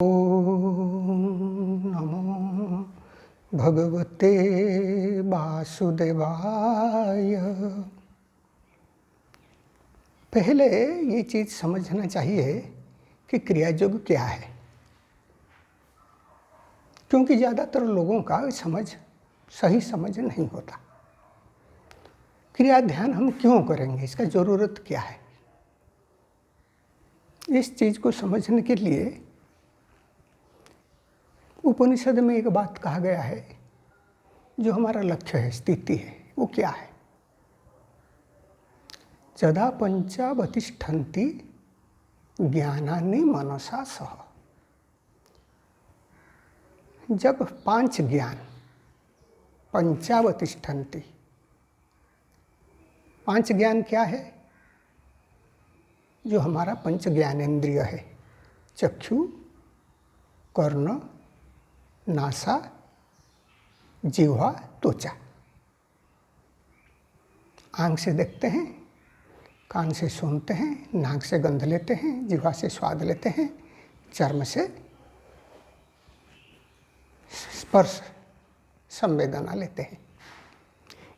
ओम नमो भगवते वासुदेवाय। पहले ये चीज़ समझना चाहिए कि क्रियायोग क्या है, क्योंकि ज़्यादातर लोगों का सही समझ नहीं होता। क्रिया ध्यान हम क्यों करेंगे, इसका ज़रूरत क्या है, इस चीज़ को समझने के लिए उपनिषद में एक बात कहा गया है, जो हमारा लक्ष्य है, स्थिति है, वो क्या है। यदा पंचावतिष्ठन्ति ज्ञानानि मनसा सह। जब पांच ज्ञान पंचावतिष्ठन्ति, पांच ज्ञान क्या है? जो हमारा पंच ज्ञानेंद्रिय है, चक्षु, कर्ण, नासा, जिह्वा, त्वचा। आँख से देखते हैं, कान से सुनते हैं, नाक से गंध लेते हैं, जिह्वा से स्वाद लेते हैं, चर्म से स्पर्श संवेदना लेते हैं।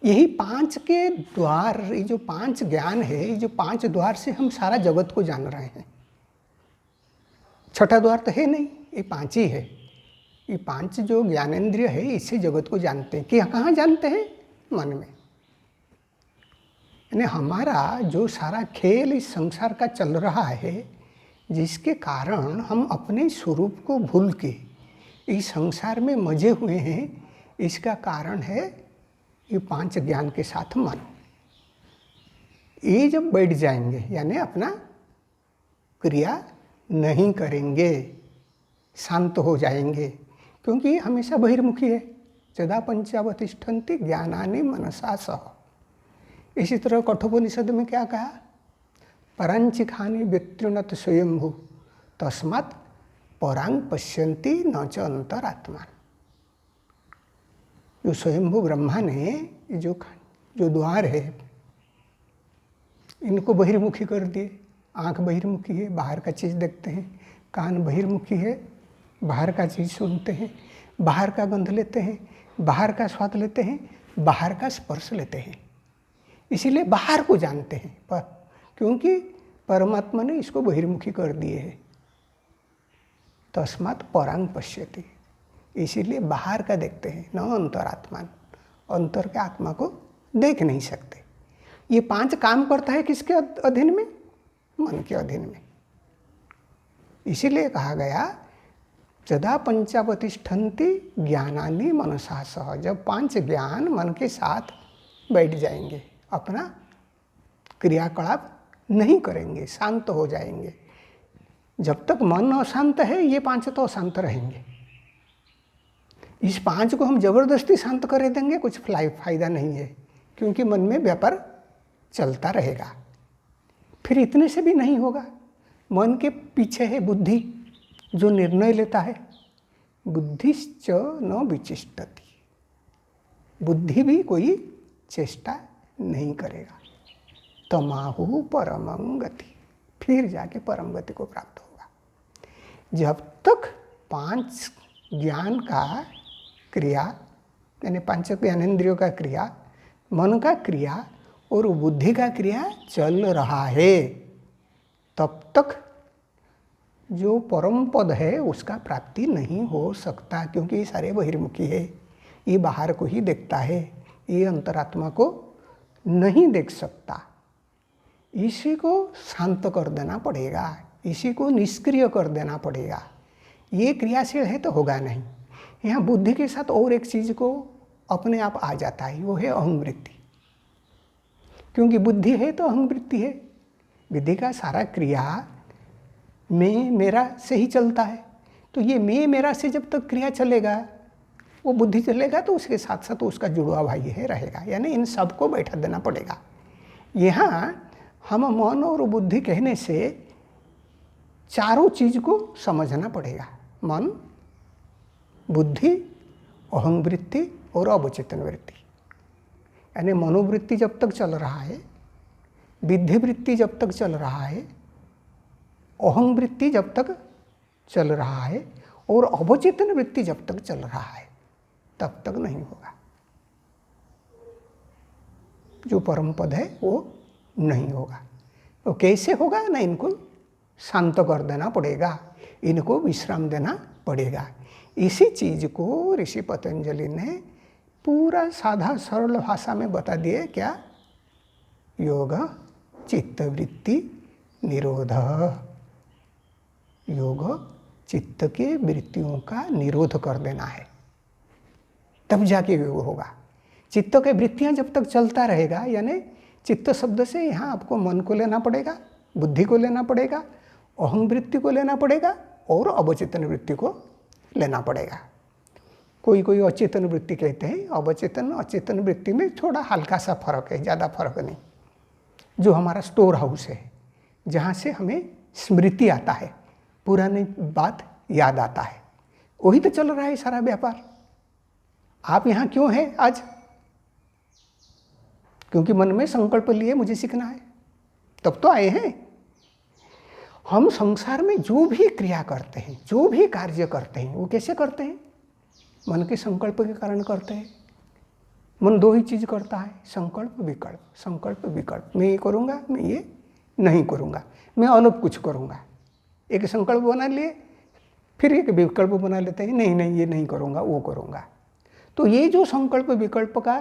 यही पांच के द्वार, ये जो पांच ज्ञान है, ये जो पांच द्वार से हम सारा जगत को जान रहे हैं। छठा द्वार तो है नहीं, ये पांच ही है। ये पांच जो ज्ञानेंद्रिय है, इससे जगत को जानते हैं। कि कहाँ जानते हैं? मन में। यानी हमारा जो सारा खेल इस संसार का चल रहा है, जिसके कारण हम अपने स्वरूप को भूल के इस संसार में मजे हुए हैं, इसका कारण है ये पांच ज्ञान के साथ मन। ये जब बैठ जाएंगे, यानी अपना क्रिया नहीं करेंगे, शांत हो जाएंगे, क्योंकि हमेशा बहिर्मुखी है। यदा पंचावतिष्ठन्ति ज्ञानानि मनसा सह। इसी तरह कठोपनिषद में क्या कहा? परांचिखानि व्यत्युनत स्वयंभू तस्मात् परांग पश्यन्ति न च अंतरात्मा। जो स्वयंभू ब्रह्मा ने जो द्वार है, इनको बहिर्मुखी कर दिए। आँख बहिर्मुखी है, बाहर का चीज़ देखते हैं। कान बहिर्मुखी है, बाहर का चीज़ सुनते हैं, बाहर का गंध लेते हैं, बाहर का स्वाद लेते हैं, बाहर का स्पर्श लेते हैं। इसीलिए बाहर को जानते हैं, क्योंकि परमात्मा ने इसको बहिर्मुखी कर दिए है। तस्मात् परांग पश्यति, इसीलिए बाहर का देखते हैं, न अंतरात्मा। अंतर के आत्मा को देख नहीं सकते। ये पांच काम करता है किसके अधीन में? मन के अधीन में। इसीलिए कहा गया यदा पंचावतिष्ठन्ति ज्ञानानि मनसा सह। जब पांच ज्ञान मन के साथ बैठ जाएंगे, अपना क्रियाकलाप नहीं करेंगे, शांत हो जाएंगे। जब तक मन अशांत है, ये पांच तो अशांत रहेंगे। इस पांच को हम जबरदस्ती शांत कर देंगे, कुछ फायदा नहीं है, क्योंकि मन में व्यापार चलता रहेगा। फिर इतने से भी नहीं होगा। मन के पीछे है बुद्धि, जो निर्णय लेता है। बुद्धिश्च न विचिष्टति, बुद्धि भी कोई चेष्टा नहीं करेगा। तमाहु परमं गति, फिर जाके परम गति को प्राप्त होगा। जब तक पांच ज्ञान का क्रिया, यानी पांच ज्ञानेंद्रियों का क्रिया, मन का क्रिया और बुद्धि का क्रिया चल रहा है, तब तक जो परम पद है उसका प्राप्ति नहीं हो सकता, क्योंकि ये सारे बहिर्मुखी है। ये बाहर को ही देखता है, ये अंतरात्मा को नहीं देख सकता। इसी को शांत कर देना पड़ेगा, इसी को निष्क्रिय कर देना पड़ेगा। ये क्रियाशील है तो होगा नहीं। यहाँ बुद्धि के साथ और एक चीज़ को अपने आप आ जाता है, वो है अहंवृत्ति। क्योंकि बुद्धि है तो अहंवृत्ति है। बुद्धि का सारा क्रिया मैं मेरा से ही चलता है। तो ये मैं मेरा से जब तक क्रिया चलेगा, वो बुद्धि चलेगा, तो उसके साथ साथ उसका जुड़वा भाई है रहेगा। यानी इन सब को बैठा देना पड़ेगा। यहाँ हम मन और बुद्धि कहने से चारों चीज़ को समझना पड़ेगा। मन, बुद्धि, अहंवृत्ति और अवचेतन वृत्ति। यानी मनोवृत्ति जब तक चल रहा है, बुद्धिवृत्ति जब तक चल रहा है, अहंवृत्ति जब तक चल रहा है, और अवचेतन वृत्ति जब तक चल रहा है तब तक नहीं होगा। जो परम पद है वो नहीं होगा। तो कैसे होगा ना, इनको शांत कर देना पड़ेगा, इनको विश्राम देना पड़ेगा। इसी चीज को ऋषि पतंजलि ने पूरा साधा सरल भाषा में बता दिए। क्या? योग चित्तवृत्ति निरोध। योग चित्त के वृत्तियों का निरोध कर देना है, तब जाके योग होगा। चित्त के वृत्तियां जब तक चलता रहेगा, यानी चित्त शब्द से यहाँ आपको मन को लेना पड़ेगा, बुद्धि को लेना पड़ेगा, अहम वृत्ति को लेना पड़ेगा और अवचेतन वृत्ति को लेना पड़ेगा। कोई कोई अचेतन वृत्ति कहते हैं। अवचेतन अचेतन वृत्ति में थोड़ा हल्का सा फर्क है, ज़्यादा फर्क नहीं। जो हमारा स्टोर हाउस है, जहाँ से हमें स्मृति आता है, पुरानी बात याद आता है, वही तो चल रहा है सारा व्यापार। आप यहाँ क्यों हैं आज? क्योंकि मन में संकल्प लिए मुझे सीखना है, तब तो आए हैं। हम संसार में जो भी क्रिया करते हैं, जो भी कार्य करते हैं, वो कैसे करते हैं? मन के संकल्प के कारण करते हैं। मन दो ही चीज़ करता है, संकल्प विकल्प। संकल्प विकल्प, मैं ये करूँगा, मैं ये नहीं करूँगा, मैं अलग कुछ करूँगा। एक संकल्प बना लिए, फिर एक विकल्प बना लेते हैं, नहीं नहीं ये नहीं करूँगा, वो करूँगा। तो ये जो संकल्प विकल्प का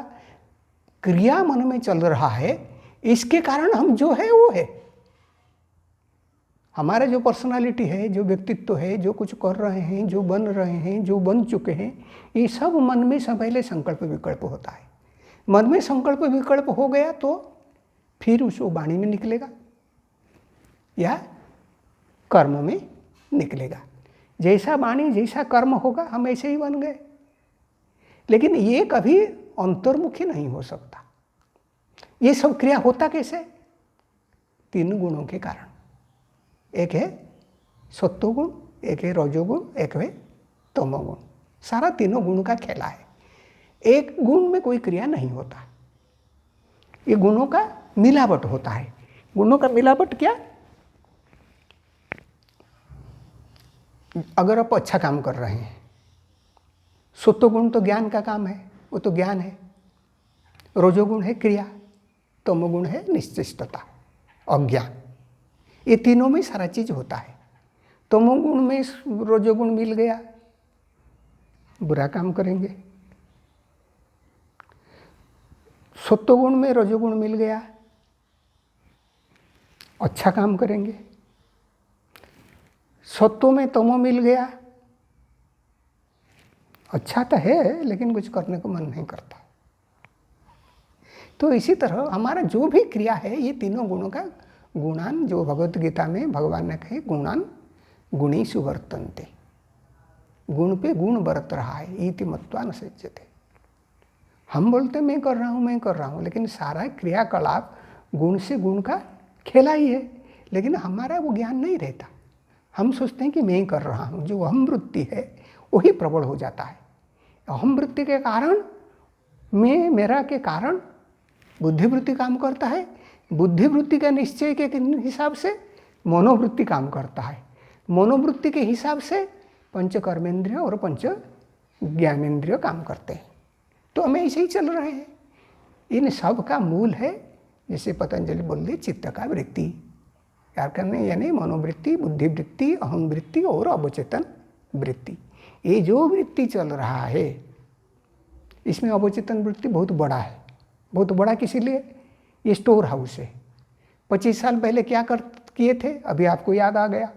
क्रिया मन में चल रहा है, इसके कारण हम जो है वो है। हमारा जो पर्सनालिटी है, जो व्यक्तित्व है, जो कुछ कर रहे हैं, जो बन रहे हैं, जो बन चुके हैं, ये सब मन में सब पहले संकल्प विकल्प होता है। मन में संकल्प विकल्प हो गया तो फिर उसको वाणी में निकलेगा या कर्म में निकलेगा। जैसा वाणी जैसा कर्म होगा, हम ऐसे ही बन गए। लेकिन ये कभी अंतर्मुखी नहीं हो सकता। ये सब क्रिया होता कैसे? तीन गुणों के कारण। एक है सत्वगुण, एक है रजोगुण, एक है तमोगुण। सारा तीनों गुण का खेला है। एक गुण में कोई क्रिया नहीं होता, ये गुणों का मिलावट होता है। गुणों का मिलावट क्या? अगर आप अच्छा काम कर रहे हैं, सत्वगुण तो ज्ञान का काम है, वो तो ज्ञान है। रजोगुण है क्रिया, तमोगुण है निश्चेष्टता, अज्ञान। ये तीनों में सारा चीज होता है। तमोगुण में रजोगुण मिल गया, बुरा काम करेंगे। सत्वगुण में रजोगुण मिल गया, अच्छा काम करेंगे। सत्व में तमो मिल गया, अच्छा तो है लेकिन कुछ करने को मन नहीं करता। तो इसी तरह हमारा जो भी क्रिया है, ये तीनों गुणों का गुणान, जो भगवत गीता में भगवान ने कहे, गुणान गुणी सुवर्तन्ते। गुण पे गुण बरत रहा है, इति मत्वा न सज्जते। हम बोलते मैं कर रहा हूँ, मैं कर रहा हूँ, लेकिन सारा क्रियाकलाप गुण से गुण का खेला ही है। लेकिन हमारा वो ज्ञान नहीं रहता। हम सोचते हैं कि मैं कर रहा हूँ। जो अहम वृत्ति है वही प्रबल हो जाता है। अहम वृत्ति के कारण, मैं मेरा के कारण बुद्धिवृत्ति काम करता है। बुद्धिवृत्ति का निश्चय के हिसाब से मनोवृत्ति काम करता है। मनोवृत्ति के हिसाब से पंच कर्मेंद्रिय और पंच ज्ञानेंद्रिय काम करते हैं। तो हमें ऐसे ही चल रहे हैं। इन सब का मूल है, जैसे पतंजलि बोल दी, चित्त का वृत्ति यार करने, यानी मनोवृत्ति, बुद्धिवृत्ति, अहम वृत्ति और अवचेतन वृत्ति। ये जो वृत्ति चल रहा है, इसमें अवचेतन वृत्ति बहुत बड़ा है। बहुत बड़ा किसी लिए? ये स्टोर हाउस है। 25 साल पहले क्या किए थे, अभी आपको याद आ गया।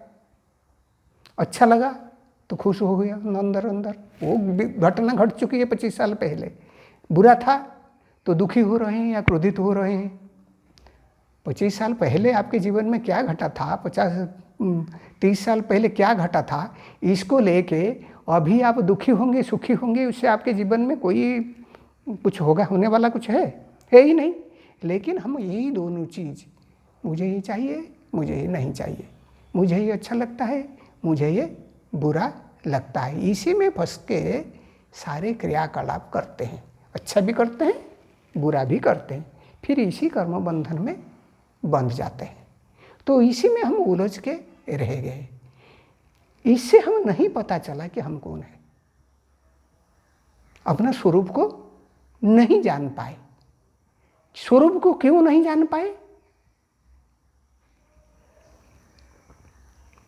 अच्छा लगा तो खुश हो गया अंदर अंदर। वो घटना घट चुकी है 25 साल पहले। बुरा था तो दुखी हो रहे हैं या क्रोधित हो रहे हैं। 25 साल पहले आपके जीवन में क्या घटा था, 30 साल पहले क्या घटा था, इसको लेके अभी आप दुखी होंगे, सुखी होंगे, उससे आपके जीवन में कोई कुछ होगा, होने वाला कुछ है ही नहीं। लेकिन हम यही दोनों चीज़, मुझे ये चाहिए, मुझे ये नहीं चाहिए, मुझे ये अच्छा लगता है, मुझे ये बुरा लगता है, इसी में फंस के सारे क्रियाकलाप करते हैं। अच्छा भी करते हैं, बुरा भी करते हैं, फिर इसी कर्म बंधन में बंध जाते हैं। तो इसी में हम उलझ के रह गए। इससे हम नहीं पता चला कि हम कौन है, अपना स्वरूप को नहीं जान पाए। स्वरूप को क्यों नहीं जान पाए?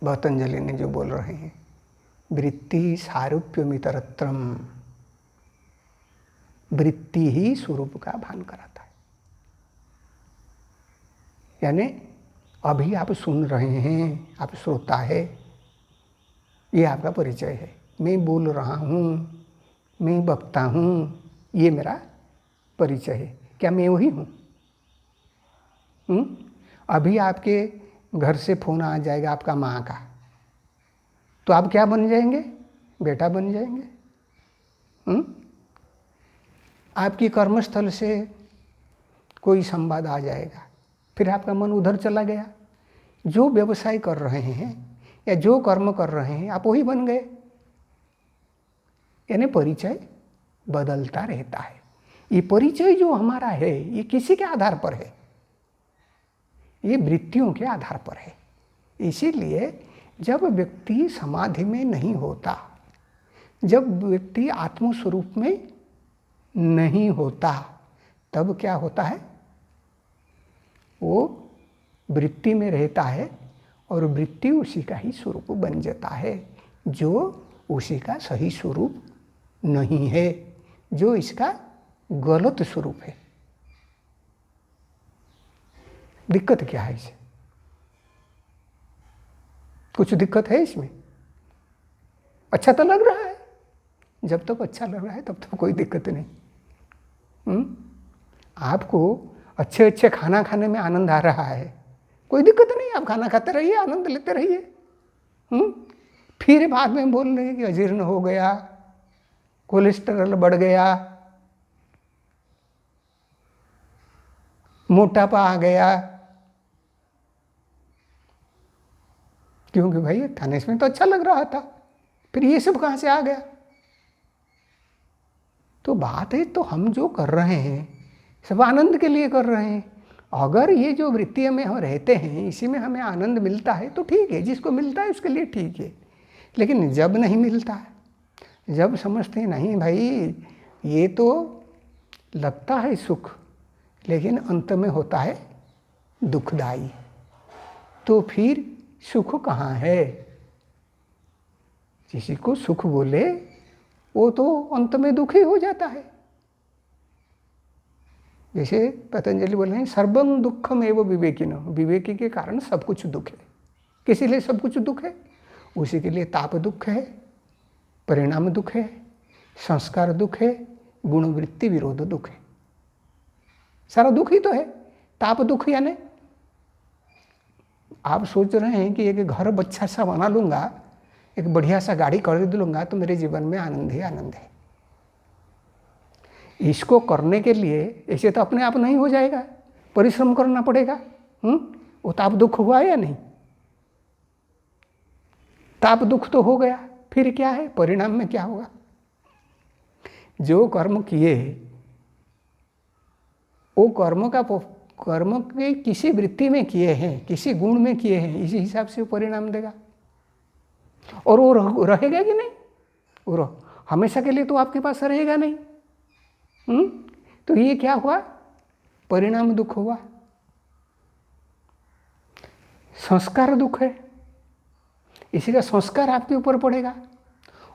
पतंजलि ने जो बोल रहे हैं, वृत्ति सारूप्यमितरत्रम, वृत्ति ही स्वरूप का भान कराता है। यानी अभी आप सुन रहे हैं, आप श्रोता है, ये आपका परिचय है। मैं बोल रहा हूँ, मैं वक्ता हूँ, ये मेरा परिचय है। क्या मैं वही हूँ? अभी आपके घर से फोन आ जाएगा आपका माँ का, तो आप क्या बन जाएंगे? बेटा बन जाएंगे। आपकी कर्मस्थल से कोई संवाद आ जाएगा, फिर आपका मन उधर चला गया। जो व्यवसाय कर रहे हैं या जो कर्म कर रहे हैं, आप वही बन गए। यानी परिचय बदलता रहता है। ये परिचय जो हमारा है, ये किसी के आधार पर है? ये वृत्तियों के आधार पर है। इसीलिए जब व्यक्ति समाधि में नहीं होता, जब व्यक्ति आत्मस्वरूप में नहीं होता, तब क्या होता है? वो वृत्ति में रहता है और वृत्ति उसी का ही स्वरूप बन जाता है, जो उसी का सही स्वरूप नहीं है, जो इसका गलत स्वरूप है। दिक्कत क्या है इसे? कुछ दिक्कत है इसमें? अच्छा तो लग रहा है। जब तक अच्छा लग रहा है तब तक कोई दिक्कत नहीं। आपको अच्छे अच्छे खाना खाने में आनंद आ रहा है, कोई दिक्कत नहीं, आप खाना खाते रहिए, आनंद लेते रहिए। फिर बाद में बोल रहे हैं कि अजीर्ण हो गया, कोलेस्ट्रॉल बढ़ गया, मोटापा आ गया, क्योंकि भाई खाने में तो अच्छा लग रहा था, फिर ये सब कहाँ से आ गया? तो बात है, तो हम जो कर रहे हैं सब आनंद के लिए कर रहे हैं। अगर ये जो वृत्ति में हम रहते हैं, इसी में हमें आनंद मिलता है तो ठीक है, जिसको मिलता है उसके लिए ठीक है। लेकिन जब नहीं मिलता है, जब समझते हैं नहीं भाई ये तो लगता है सुख, लेकिन अंत में होता है दुखदाई, तो फिर सुख कहाँ है? किसी को सुख बोले वो तो अंत में दुखी हो जाता है। जैसे पतंजलि बोल रहे हैं, सर्वं दुखम एवं विवेकिनो, विवेकी के कारण सब कुछ दुख है। किसी लिए सब कुछ दुख है? उसी के लिए ताप दुख है, परिणाम दुख है, संस्कार दुख है, गुणवृत्ति विरोध दुख है। सारा दुख ही तो है। ताप दुख यानी आप सोच रहे हैं कि एक घर बच्चा सा बना लूँगा, एक बढ़िया सा गाड़ी खरीद लूँगा तो मेरे जीवन में आनंद ही आनंद है। इसको करने के लिए ऐसे तो अपने आप नहीं हो जाएगा, परिश्रम करना पड़ेगा। वो ताप दुख हुआ या नहीं? ताप दुख तो हो गया, फिर क्या है? परिणाम में क्या होगा? जो कर्म किए वो कर्म के किसी वृत्ति में किए हैं, किसी गुण में किए हैं, इसी हिसाब से वो परिणाम देगा। और वो रहेगा कि नहीं? वो हमेशा के लिए तो आपके पास रहेगा नहीं। तो ये क्या हुआ? परिणाम दुख हुआ। संस्कार दुख है, इसी का संस्कार आपके ऊपर पड़ेगा।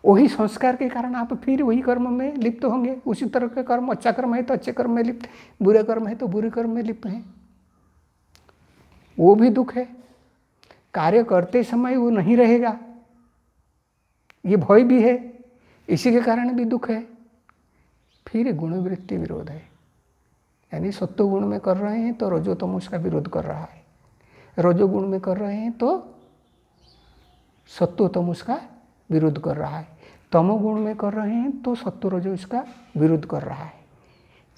वही संस्कार के कारण आप फिर वही कर्म में लिप्त होंगे। उसी तरह के कर्म, अच्छा कर्म है तो अच्छे कर्म में लिप्त, बुरे कर्म है तो बुरे कर्म में लिप्त हैं। वो भी दुख है। कार्य करते समय वो नहीं रहेगा, ये भय भी है, इसी के कारण भी दुख है। फिर गुणवृत्ति विरोध है, यानी सत्व गुण में कर रहे हैं तो रजोतम उसका विरोध कर रहा है, रजोगुण में कर रहे हैं तो सत्वतम उसका विरोध कर रहा है, तमोगुण में कर रहे हैं तो सत्व रजो इसका विरोध कर रहा है।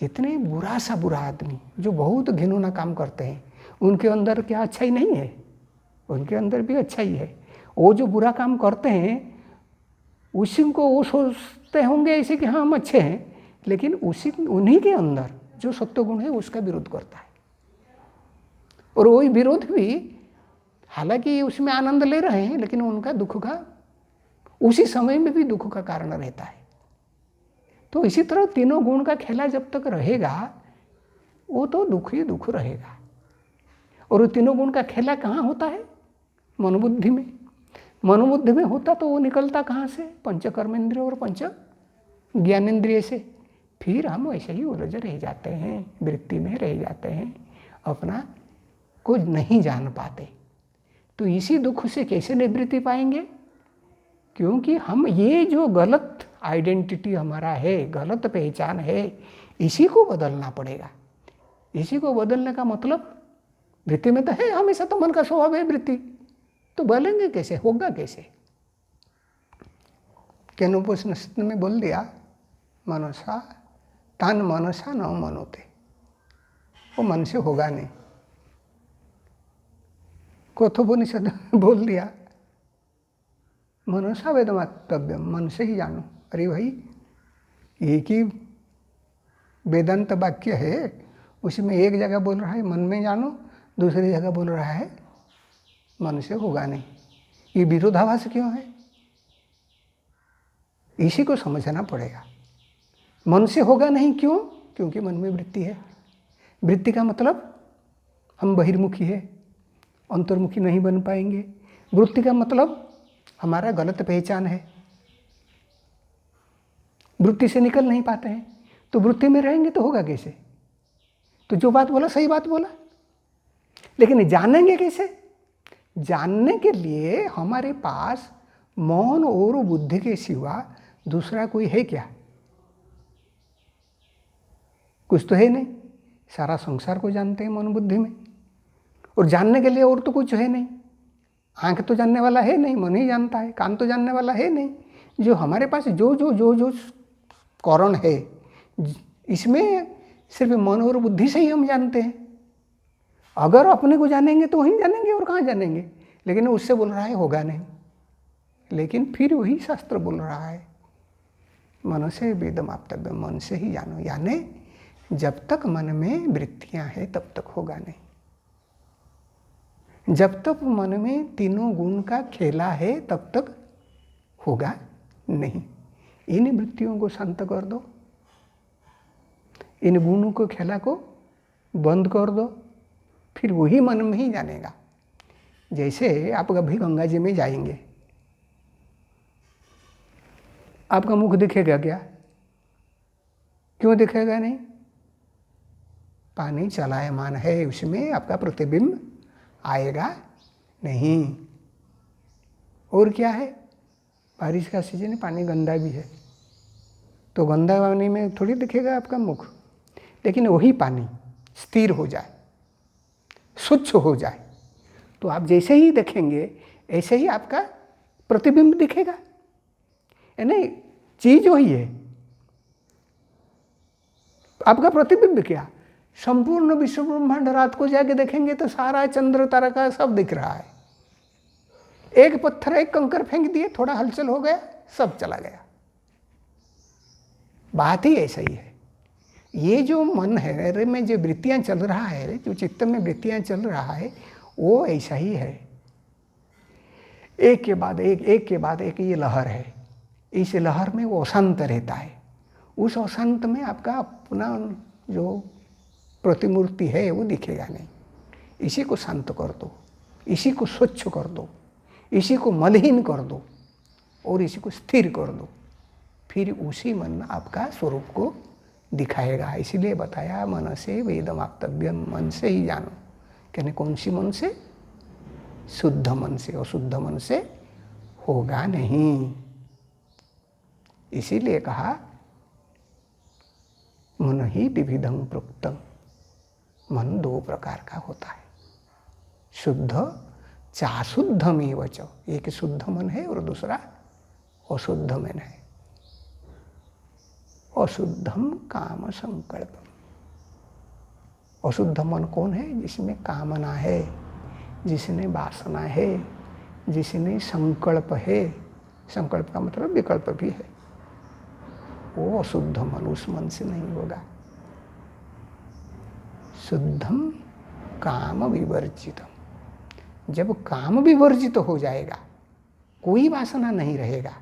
जितने बुरा सा बुरा आदमी जो बहुत घिनौना काम करते हैं, उनके अंदर क्या अच्छाई नहीं है? उनके अंदर भी अच्छाई है। वो जो बुरा काम करते हैं उसी को वो सोचते होंगे ऐसे कि हाँ हम अच्छे हैं, लेकिन उन्हीं के अंदर जो सत्व गुण है उसका विरोध करता है। और वही विरोध भी हालांकि उसमें आनंद ले रहे हैं, लेकिन उनका दुख का उसी समय में भी दुख का कारण रहता है। तो इसी तरह तीनों गुण का खेला जब तक रहेगा वो तो दुख ही दुख रहेगा। और वो तीनों गुण का खेला कहाँ होता है? मनोबुद्धि में। मनोबुद्धि में होता तो वो निकलता कहाँ से? पंच कर्मेंद्रिय और पंच ज्ञानेंद्रिय से। फिर हम ऐसे ही उलझ रह जाते हैं, वृत्ति में रह जाते हैं, अपना कुछ नहीं जान पाते। तो इसी दुख से कैसे निवृत्ति पाएंगे? क्योंकि हम ये जो गलत आइडेंटिटी हमारा है, गलत पहचान है, इसी को बदलना पड़ेगा। इसी को बदलने का मतलब, वृत्ति में तो है हमेशा, तो मन का स्वभाव है वृत्ति, तो बदलेंगे कैसे, होगा कैसे? केनोपनिषद में बोल दिया, मनसा तन मनसा न मनोते, वो मन से होगा नहीं। कठोपनिषद बोल दिया, मनसा वेदमातव्यम, मन से ही जानो। अरे भाई, एक ही वेदांत वाक्य है, उसमें एक जगह बोल रहा है मन में जानो, दूसरी जगह बोल रहा है मन से होगा नहीं। ये विरोधाभास क्यों है? इसी को समझना पड़ेगा। मन से होगा नहीं क्यों? क्योंकि मन में वृत्ति है। वृत्ति का मतलब हम बहिर्मुखी है, अंतर्मुखी नहीं बन पाएंगे। वृत्ति का मतलब हमारा गलत पहचान है, वृत्ति से निकल नहीं पाते हैं। तो वृत्ति में रहेंगे तो होगा कैसे? तो जो बात बोला सही बात बोला, लेकिन जानेंगे कैसे? जानने के लिए हमारे पास मौन और बुद्धि के सिवा दूसरा कोई है क्या? कुछ तो है नहीं। सारा संसार को जानते हैं मन बुद्धि में, और जानने के लिए और तो कुछ है नहीं। आंख तो जानने वाला है नहीं, मन ही जानता है। कान तो जानने वाला है नहीं। जो हमारे पास जो जो जो जो कारण है, इसमें सिर्फ मन और बुद्धि से ही हम जानते हैं। अगर अपने को जानेंगे तो वहीं जानेंगे, और कहाँ जानेंगे? लेकिन उससे बोल रहा है होगा नहीं। लेकिन फिर वही शास्त्र बोल रहा है, मन से वेदमाप्तव्यम, मन से ही जानो। यानी जब तक मन में वृत्तियां हैं तब तक होगा नहीं। जब तक मन में तीनों गुण का खेला है तब तक होगा नहीं। इन वृत्तियों को शांत कर दो, इन गुणों को खेला को बंद कर दो, फिर वही मन में ही जानेगा। जैसे आप कभी गंगा जी में जाएंगे, आपका मुख दिखेगा क्या? क्यों दिखेगा नहीं? पानी चलायमान है, उसमें आपका प्रतिबिंब आएगा नहीं। और क्या है? बारिश का सीजन है, पानी गंदा भी है, तो गंदा पानी में थोड़ी दिखेगा आपका मुख। लेकिन वही पानी स्थिर हो जाए, स्वच्छ हो जाए, तो आप जैसे ही देखेंगे ऐसे ही आपका प्रतिबिंब दिखेगा। यानी चीज वही है, आपका प्रतिबिंब क्या? संपूर्ण विश्व ब्रह्मांड रात को जाके देखेंगे तो सारा चंद्र तारा सब दिख रहा है। एक पत्थर, एक कंकर फेंक दिए, थोड़ा हलचल हो गया, सब चला गया। बात ही ऐसा ही है। ये जो मन है में जो वृत्तियां चल रहा है, जो चित्त में वृत्तियां चल रहा है, वो ऐसा ही है। एक के बाद एक, एक के बाद एक ये लहर है। इस लहर में वो अशांत रहता है। उस अशांत में आपका अपना जो प्रतिमूर्ति है वो दिखेगा नहीं। इसी को शांत कर दो, इसी को स्वच्छ कर दो, इसी को मलिन कर दो, और इसी को स्थिर कर दो। फिर उसी मन आपका स्वरूप को दिखाएगा। इसीलिए बताया मन से वेदमाप्तव्यम, मन से ही जानो। कहने कौन सी मन से? शुद्ध मन से। अशुद्ध मन से होगा नहीं। इसीलिए कहा मन ही विविधं प्रोक्तम। मन दो प्रकार का होता है, शुद्ध चाशुद्धमेव च। एक शुद्ध मन है और दूसरा अशुद्ध मन है। अशुद्धम काम संकल्पम। अशुद्ध मन कौन है? जिसमें कामना है, जिसने वासना है, जिसने संकल्प है। संकल्प का मतलब विकल्प भी है। वो अशुद्ध मन, उस मन से नहीं होगा। शुद्धम काम विवर्जितम। जब काम विवर्जित हो जाएगा, कोई वासना नहीं रहेगा,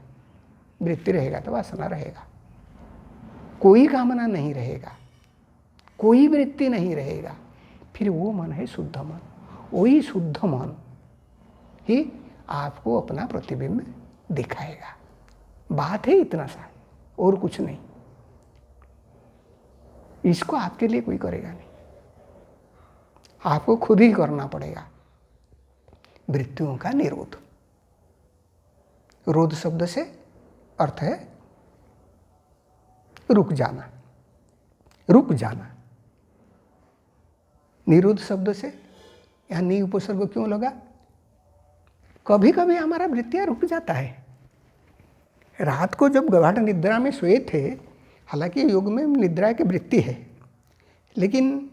वृत्ति रहेगा तो वासना रहेगा, कोई कामना नहीं रहेगा, कोई वृत्ति नहीं रहेगा, फिर वो मन है शुद्ध मन। वही शुद्ध मन ही आपको अपना प्रतिबिंब दिखाएगा। बात है इतना सा, और कुछ नहीं। इसको आपके लिए कोई करेगा नहीं, आपको खुद ही करना पड़ेगा। वृत्तियों का निरोध। रोध शब्द से अर्थ है रुक जाना, रुक जाना। निरोध शब्द से यहाँ नी उपसर्ग क्यों लगा? कभी कभी हमारा वृत्तियाँ रुक जाता है। रात को जब गहन निद्रा में सोए थे, हालांकि योग में निद्रा की वृत्ति है, लेकिन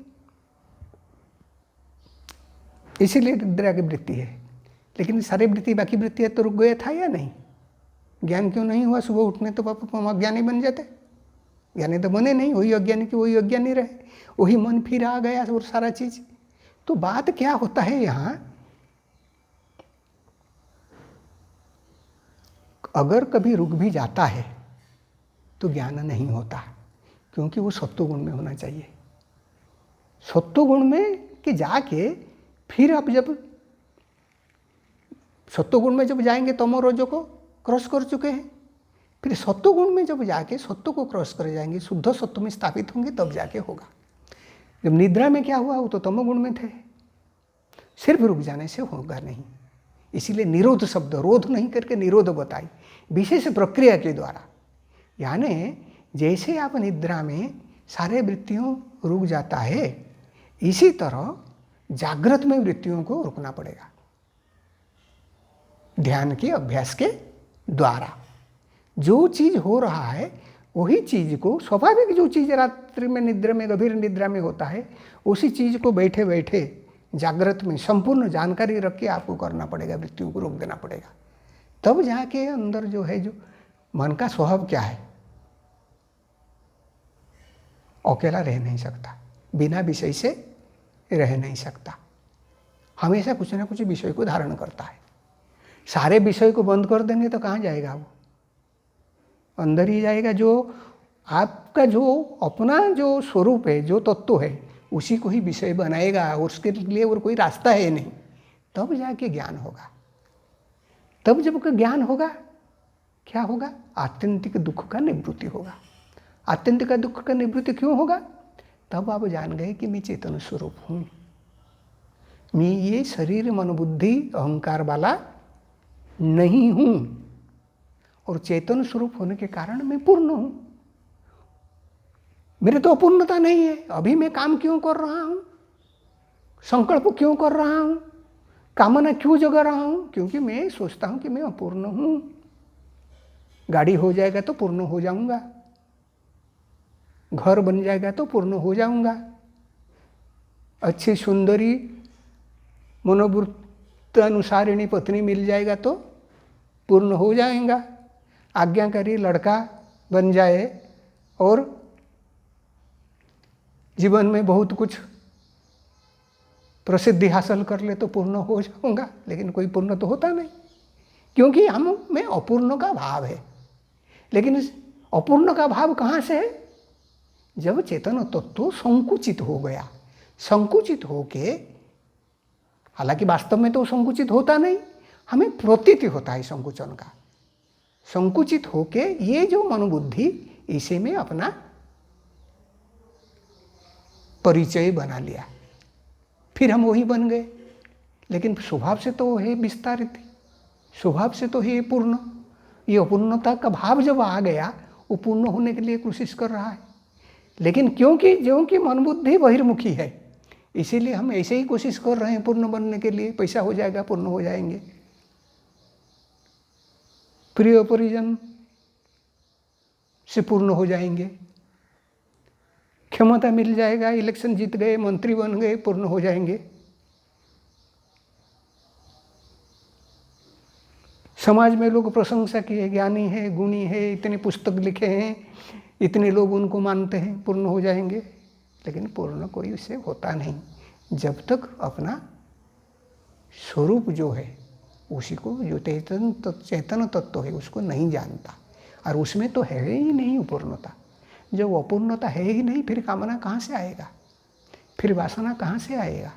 इसीलिए निद्रा की वृत्ति है, लेकिन सारी वृत्ति बाकी वृत्तियाँ तो रुक गया था या नहीं? ज्ञान क्यों नहीं हुआ? सुबह उठने तो पापा हम अज्ञानी बन जाते, ज्ञानी तो बने नहीं, वही अज्ञानी की वही अज्ञानी रहे, वही मन फिर आ गया और सारा चीज। तो बात क्या होता है यहाँ, अगर कभी रुक भी जाता है तो ज्ञान नहीं होता, क्योंकि वो सत्वगुण में होना चाहिए। सत्वगुण में कि जाके फिर आप जब सत्वगुण में जब जाएंगे तमो रजो को क्रॉस कर चुके हैं, फिर सत्वगुण में जब जाके सत्व को क्रॉस कर जाएंगे, शुद्ध सत्व में स्थापित होंगे, तब जाके होगा। जब निद्रा में क्या हुआ, वो तो तमोगुण में थे, सिर्फ रुक जाने से होगा नहीं। इसीलिए निरोध शब्द, रोध नहीं करके निरोध बताई, विशेष प्रक्रिया के द्वारा। यानी जैसे आप निद्रा में सारे वृत्तियों रुक जाता है, इसी तरह जागृत में वृत्तियों को रुकना पड़ेगा ध्यान के अभ्यास के द्वारा। जो चीज हो रहा है वही चीज को, स्वाभाविक जो चीज रात्रि में निद्रा में गंभीर निद्रा में होता है, उसी चीज को बैठे बैठे जागृत में संपूर्ण जानकारी रख के आपको करना पड़ेगा, वृत्तियों को रोक देना पड़ेगा। तब जाके अंदर जो है, जो मन का स्वभाव क्या है, अकेला रह नहीं सकता, बिना विषय से रह नहीं सकता, हमेशा कुछ ना कुछ विषय को धारण करता है। सारे विषय को बंद कर देंगे तो कहाँ जाएगा वो? अंदर ही जाएगा। जो आपका जो अपना जो स्वरूप है, जो तत्व है, उसी को ही विषय बनाएगा, और उसके लिए और कोई रास्ता है नहीं। तब जाके ज्ञान होगा। तब जब ज्ञान होगा, क्या होगा? आत्यंतिक दुख का निवृत्ति होगा। आत्यंतिक दुख का निवृत्ति क्यों होगा? तब आप जान गए कि मैं चेतन स्वरूप हूँ, मैं ये शरीर मन बुद्धि अहंकार वाला नहीं हूँ, और चेतन स्वरूप होने के कारण मैं पूर्ण हूँ। मेरे तो अपूर्णता नहीं है। अभी मैं काम क्यों कर रहा हूँ, संकल्प क्यों कर रहा हूँ, कामना क्यों जगा रहा हूँ? क्योंकि मैं सोचता हूँ कि मैं अपूर्ण हूँ। गाड़ी हो जाएगा तो पूर्ण हो जाऊंगा, घर बन जाएगा तो पूर्ण हो जाऊंगा, अच्छी सुंदरी मनोवृत्ति अनुसारिणी पत्नी मिल जाएगा तो पूर्ण हो जाएगा, आज्ञाकारी लड़का बन जाए और जीवन में बहुत कुछ प्रसिद्धि हासिल कर ले तो पूर्ण हो जाऊंगा। लेकिन कोई पूर्ण तो होता नहीं, क्योंकि हम में अपूर्ण का भाव है। लेकिन अपूर्ण का भाव कहाँ से है? जब चेतन तत्व संकुचित हो गया। संकुचित होके, हालांकि वास्तव में तो संकुचित होता नहीं, हमें प्रतीति होता है संकुचन का। संकुचित होके ये जो मनोबुद्धि, इसे में अपना परिचय बना लिया, फिर हम वही बन गए। लेकिन स्वभाव से तो है विस्तारित, स्वभाव से तो है पूर्ण। ये अपूर्णता का भाव जब आ गया, वो पूर्ण होने के लिए कोशिश कर रहा है। लेकिन क्योंकि मन बुद्धि बहिर्मुखी है, इसीलिए हम ऐसे ही कोशिश कर रहे हैं पूर्ण बनने के लिए। पैसा हो जाएगा, पूर्ण हो जाएंगे, प्रिय परिजन से पूर्ण हो जाएंगे, क्षमता मिल जाएगा, इलेक्शन जीत गए, मंत्री बन गए, पूर्ण हो जाएंगे। समाज में लोग प्रशंसा किए, ज्ञानी है, गुणी है, इतने पुस्तक लिखे हैं, इतने लोग उनको मानते हैं, पूर्ण हो जाएंगे। लेकिन पूर्ण कोई उससे होता नहीं, जब तक अपना स्वरूप जो है, उसी को, जो चेतन तत्व है, उसको नहीं जानता। और उसमें तो है ही नहीं पूर्णता। जब अपूर्णता है ही नहीं, फिर कामना कहाँ से आएगा, फिर वासना कहाँ से आएगा,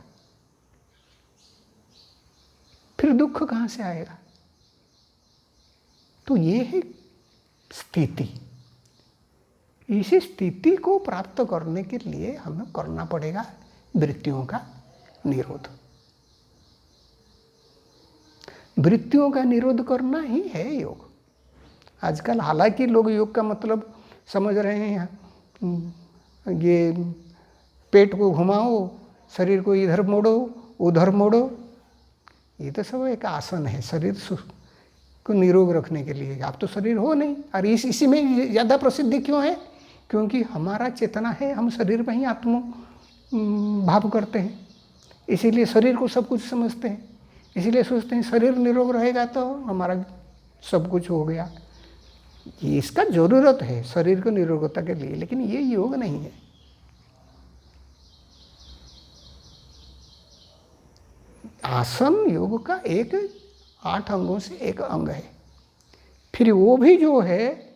फिर दुख कहाँ से आएगा। तो ये है स्थिति। इसी स्थिति को प्राप्त करने के लिए हमें करना पड़ेगा वृत्तियों का निरोध। वृत्तियों का निरोध करना ही है योग। आजकल हालांकि लोग योग का मतलब समझ रहे हैं ये पेट को घुमाओ, शरीर को इधर मोड़ो उधर मोड़ो, ये तो सब एक आसन है शरीर को निरोग रखने के लिए। आप तो शरीर हो नहीं, और इसी में ज़्यादा प्रसिद्धि क्यों है? क्योंकि हमारा चेतना है, हम शरीर में ही आत्म भाव करते हैं, इसीलिए शरीर को सब कुछ समझते हैं, इसीलिए सोचते हैं शरीर निरोग रहेगा तो हमारा सब कुछ हो गया। ये इसका ज़रूरत है शरीर को निरोगता के लिए, लेकिन ये योग नहीं है। आसन योग का एक 8 अंगों से एक अंग है। फिर वो भी जो है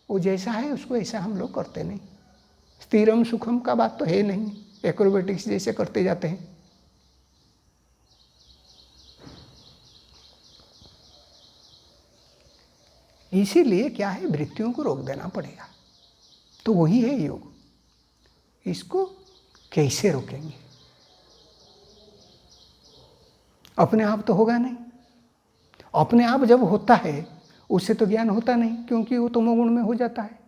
वो जैसा है उसको ऐसा हम लोग करते नहीं। स्थिरम सुखम का बात तो है नहीं, एक्रोबेटिक्स जैसे करते जाते हैं। इसीलिए क्या है, वृत्तियों को रोक देना पड़ेगा। तो वही है योग। इसको कैसे रोकेंगे? अपने आप तो होगा नहीं। अपने आप जब होता है उससे तो ज्ञान होता नहीं, क्योंकि वो तमोगुण में हो जाता है।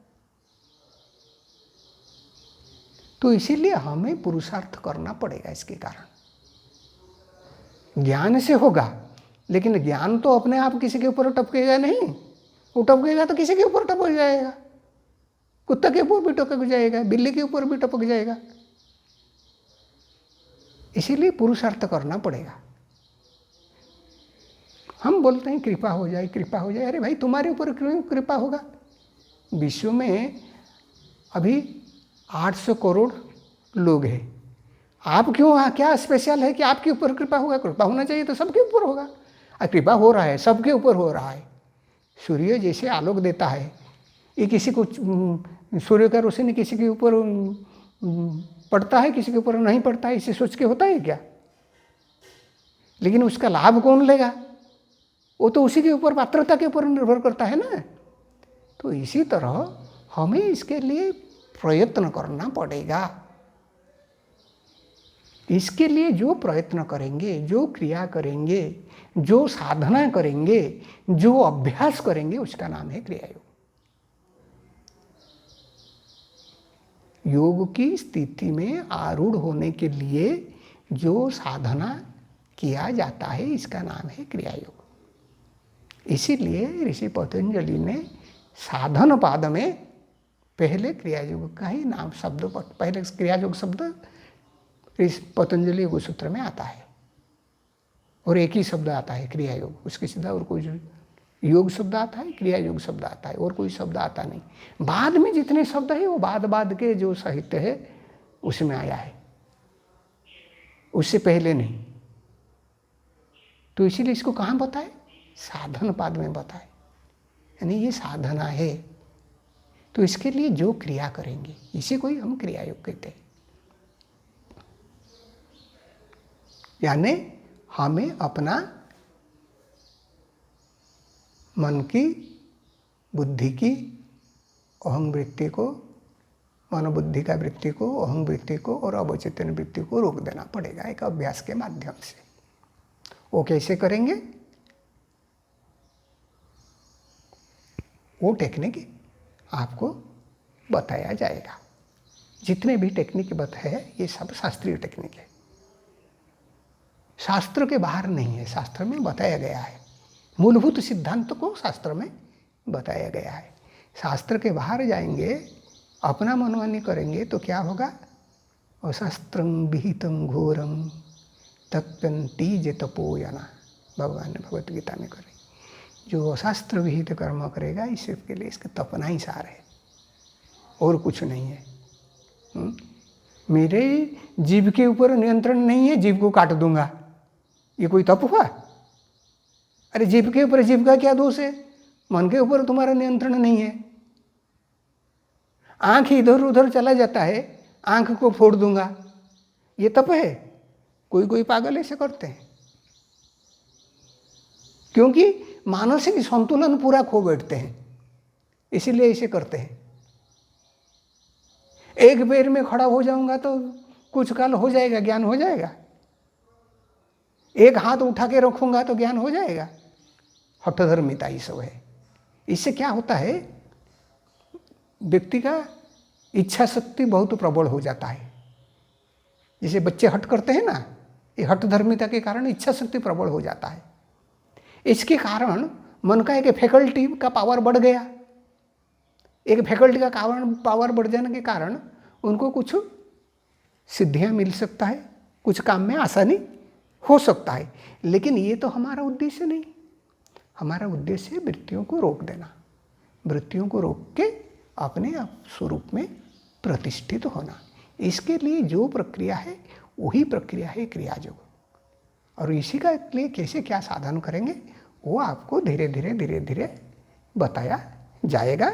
तो इसीलिए हमें पुरुषार्थ करना पड़ेगा। इसके कारण ज्ञान से होगा, लेकिन ज्ञान तो अपने आप किसी के ऊपर टपकेगा नहीं। वो टपकेगा तो किसी के ऊपर टपक जाएगा, कुत्ता के ऊपर भी टपक जाएगा, बिल्ली के ऊपर भी टपक जाएगा। इसीलिए पुरुषार्थ करना पड़ेगा। हम बोलते हैं कृपा हो जाए, कृपा हो जाए। अरे भाई, तुम्हारे ऊपर क्यों कृपा होगा? विश्व में अभी 800 करोड़ लोग हैं। आप क्यों, क्या स्पेशल है कि आपके ऊपर कृपा होगा? कृपा होना चाहिए तो सबके ऊपर होगा। और कृपा हो रहा है, सबके ऊपर हो रहा है। सूर्य जैसे आलोक देता है, ये किसी को, सूर्य का रोशनी किसी के ऊपर पड़ता है, किसी के ऊपर नहीं पड़ता है, इसे सोच के होता है क्या? लेकिन उसका लाभ कौन लेगा? वो तो उसी के ऊपर, पात्रता के ऊपर निर्भर करता है ना। तो इसी तरह हमें इसके लिए प्रयत्न करना पड़ेगा। इसके लिए जो प्रयत्न करेंगे, जो क्रिया करेंगे, जो साधना करेंगे, जो अभ्यास करेंगे, उसका नाम है क्रिया योग। योग की स्थिति में आरूढ़ होने के लिए जो साधना किया जाता है, इसका नाम है क्रिया योग। इसीलिए ऋषि पतंजलि ने साधन पाद में पहले क्रिया योग का ही नाम शब्द, पहले क्रिया योग शब्द पतंजलि योग सूत्र में आता है, और एक ही शब्द आता है क्रिया योग। उसके सीधा और कोई योग शब्द आता है, क्रिया योग शब्द आता है, और कोई शब्द आता नहीं। बाद में जितने शब्द है वो बाद के जो साहित्य है उसमें आया है, उससे पहले नहीं। तो इसीलिए इसको कहाँ बताए? साधन पाद में बताए, यानी ये साधना है। तो इसके लिए जो क्रिया करेंगे, इसी को ही हम क्रिया योग कहते हैं। यानी हमें अपना मन की, बुद्धि की, अहं वृत्ति को, मनोबुद्धि का वृत्ति को, अहं वृत्ति को और अवचेतन वृत्ति को रोक देना पड़ेगा एक अभ्यास के माध्यम से। वो कैसे करेंगे? वो टेक्निक आपको बताया जाएगा। जितने भी टेक्निक है ये सब शास्त्रीय टेक्निक है, शास्त्र के बाहर नहीं है। शास्त्र में बताया गया है, मूलभूत सिद्धांत को शास्त्र में बताया गया है। शास्त्र के बाहर जाएंगे, अपना मनमानी करेंगे तो क्या होगा? अशास्त्रं विहितं घोरं तप्यन्ति जे तपोयना, भगवान ने भगवत गीता में करें। जो अशास्त्र विहित कर्म करेगा, इसके लिए इसका तपना ही सार है, और कुछ नहीं है। मेरे जीव के ऊपर नियंत्रण नहीं है, जीव को काट दूंगा, ये कोई तप हुआ? अरे जीव के ऊपर जीव का क्या दोष है? मन के ऊपर तुम्हारा नियंत्रण नहीं है। आंख इधर उधर चला जाता है, आंख को फोड़ दूंगा, ये तप है? कोई कोई पागल ऐसे करते हैं, क्योंकि मानसिक संतुलन पूरा खो बैठते हैं, इसीलिए ऐसे करते हैं। एक पैर में खड़ा हो जाऊंगा तो कुछ काल हो जाएगा, ज्ञान हो जाएगा। एक हाथ उठा के रखूंगा तो ज्ञान हो जाएगा। हठधर्मिता ये सब है। इससे क्या होता है, व्यक्ति का इच्छा शक्ति बहुत प्रबल हो जाता है। जैसे बच्चे हठ करते हैं ना, ये हठधर्मिता के कारण इच्छा शक्ति प्रबल हो जाता है। इसके कारण मन का एक फैकल्टी का पावर बढ़ गया। एक फैकल्टी का पावर बढ़ जाने के कारण उनको कुछ सिद्धियां मिल सकता है, कुछ काम में आसानी हो सकता है। लेकिन ये तो हमारा उद्देश्य नहीं। हमारा उद्देश्य है वृत्तियों को रोक देना, वृत्तियों को रोक के अपने स्वरूप में प्रतिष्ठित होना। इसके लिए जो प्रक्रिया है वही प्रक्रिया है क्रिया योग। और इसी का लिए कैसे क्या साधन करेंगे वो आपको धीरे धीरे धीरे धीरे बताया जाएगा।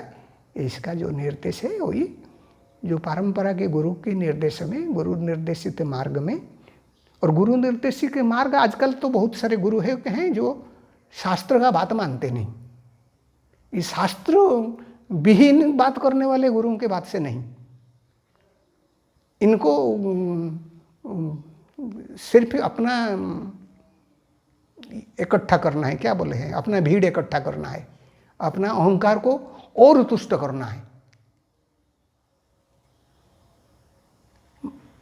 इसका जो निर्देश है वही जो परंपरा के गुरु के निर्देश में, गुरु निर्देशित मार्ग में। और गुरु निर्देशित मार्ग, आजकल तो बहुत सारे गुरु हैं जो शास्त्र का बात मानते नहीं। इस शास्त्र विहीन बात करने वाले गुरुओं के बात से नहीं, इनको सिर्फ अपना इकट्ठा करना है, क्या बोले हैं, अपना भीड़ इकट्ठा करना है, अपना अहंकार को और तुष्ट करना है।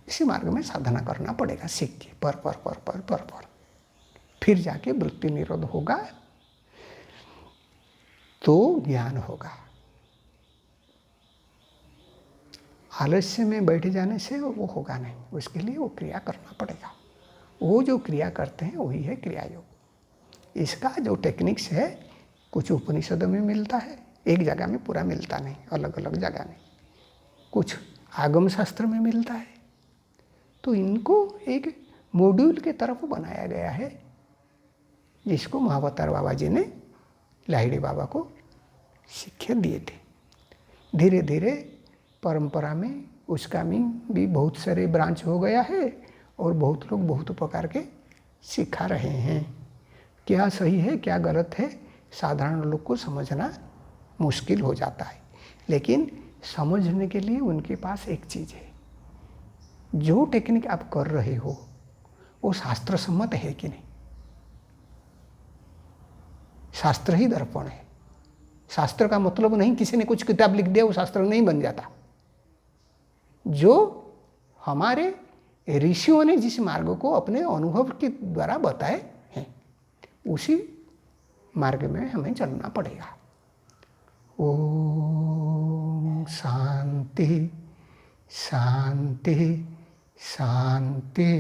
इसी मार्ग में साधना करना पड़ेगा, सीख के पर फिर जाके वृत्ति निरोध होगा तो ज्ञान होगा। आलस्य में बैठ जाने से वो होगा नहीं, उसके लिए वो क्रिया करना पड़ेगा। वो जो क्रिया करते हैं वही है क्रिया योग। इसका जो टेक्निक्स है कुछ उपनिषदों में मिलता है, एक जगह में पूरा मिलता नहीं, अलग अलग जगह में, कुछ आगम शास्त्र में मिलता है। तो इनको एक मॉड्यूल के तरफ बनाया गया है, जिसको महावतार बाबा जी ने लाहिड़ी बाबा को शिक्षा दिए थे। धीरे धीरे परंपरा में उसका भी बहुत सारे ब्रांच हो गया है और बहुत लोग बहुत प्रकार के सिखा रहे हैं। क्या सही है क्या गलत है साधारण लोग को समझना मुश्किल हो जाता है, लेकिन समझने के लिए उनके पास एक चीज़ है, जो टेक्निक आप कर रहे हो वो शास्त्र सम्मत है कि नहीं। शास्त्र ही दर्पण है। शास्त्र का मतलब नहीं किसी ने कुछ किताब लिख दिया वो शास्त्र नहीं बन जाता। जो हमारे ऋषियों ने जिस मार्ग को अपने अनुभव के द्वारा बताए हैं उसी मार्ग में हमें चलना पड़ेगा। ओम शांति शांति शांति।